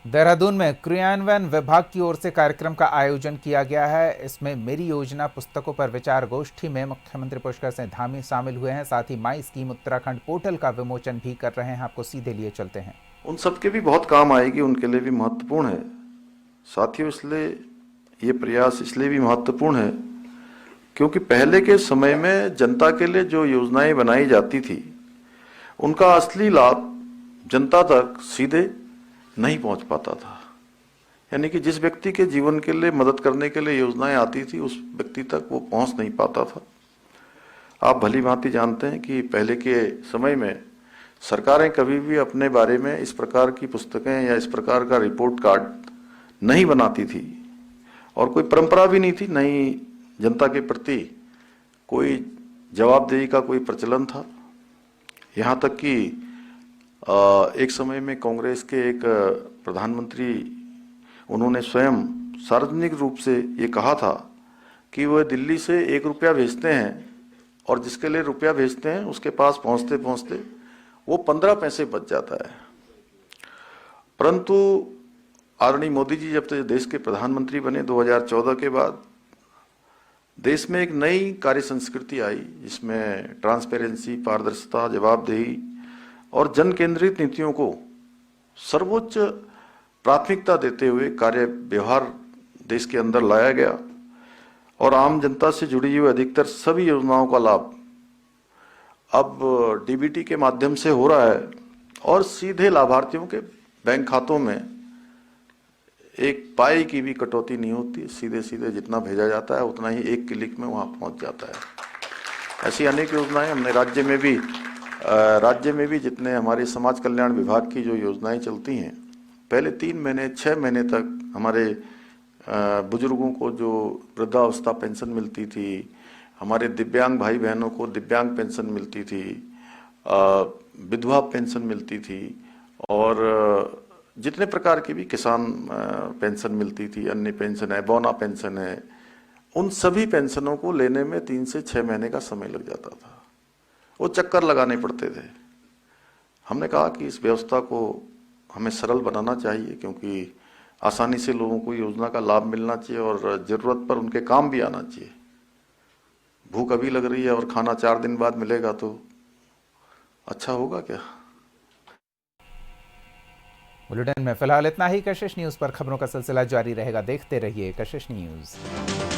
देहरादून में क्रियान्वयन विभाग की ओर से कार्यक्रम का आयोजन किया गया है। इसमें मेरी योजना पुस्तकों पर विचार गोष्ठी में मुख्यमंत्री पुष्कर सिंह धामी शामिल हुए हैं। साथ ही माई स्कीम उत्तराखंड पोर्टल का विमोचन भी कर रहे हैं। आपको सीधे लिए चलते हैं। उन सबके भी बहुत काम आएगी, उनके लिए भी महत्वपूर्ण है। साथियों, इसलिए ये प्रयास इसलिए भी महत्वपूर्ण है क्योंकि पहले के समय में जनता के लिए जो योजनाएं बनाई जाती थी उनका असली लाभ जनता तक सीधे नहीं पहुंच पाता था। यानी कि जिस व्यक्ति के जीवन के लिए मदद करने के लिए योजनाएं आती थी उस व्यक्ति तक वो पहुंच नहीं पाता था। आप भली भांति जानते हैं कि पहले के समय में सरकारें कभी भी अपने बारे में इस प्रकार की पुस्तकें या इस प्रकार का रिपोर्ट कार्ड नहीं बनाती थी और कोई परंपरा भी नहीं थी, नहीं जनता के प्रति कोई जवाबदेही का कोई प्रचलन था। यहाँ तक कि एक समय में कांग्रेस के एक प्रधानमंत्री, उन्होंने स्वयं सार्वजनिक रूप से ये कहा था कि वह दिल्ली से 1 रुपया भेजते हैं और जिसके लिए रुपया भेजते हैं उसके पास पहुंचते पहुंचते वो 15 पैसे बच जाता है। परंतु आदरणीय मोदी जी जब से देश के प्रधानमंत्री बने 2014 के बाद देश में एक नई कार्य संस्कृति आई जिसमें ट्रांसपेरेंसी, पारदर्शिता, जवाबदेही और जन केंद्रित नीतियों को सर्वोच्च प्राथमिकता देते हुए कार्य व्यवहार देश के अंदर लाया गया और आम जनता से जुड़ी हुई अधिकतर सभी योजनाओं का लाभ अब डीबीटी के माध्यम से हो रहा है और सीधे लाभार्थियों के बैंक खातों में एक पाई की भी कटौती नहीं होती। सीधे सीधे जितना भेजा जाता है उतना ही एक क्लिक में वहां पहुंच जाता है। ऐसी अनेक योजनाएं हमने राज्य में भी जितने हमारे समाज कल्याण विभाग की जो योजनाएं चलती हैं, पहले 3 महीने 6 महीने तक हमारे बुजुर्गों को जो वृद्धावस्था पेंशन मिलती थी, हमारे दिव्यांग भाई बहनों को दिव्यांग पेंशन मिलती थी, विधवा पेंशन मिलती थी और जितने प्रकार की भी किसान पेंशन मिलती थी, अन्य पेंशन है, बौना पेंशन है, उन सभी पेंशनों को लेने में 3 से 6 महीने का समय लग जाता था। वो चक्कर लगाने पड़ते थे। हमने कहा कि इस व्यवस्था को हमें सरल बनाना चाहिए क्योंकि आसानी से लोगों को योजना का लाभ मिलना चाहिए और जरूरत पर उनके काम भी आना चाहिए। भूख अभी लग रही है और खाना 4 दिन बाद मिलेगा तो अच्छा होगा क्या? बुलेटिन में फिलहाल इतना ही। कशिश न्यूज पर खबरों का सिलसिला जारी रहेगा। देखते रहिए कशिश न्यूज।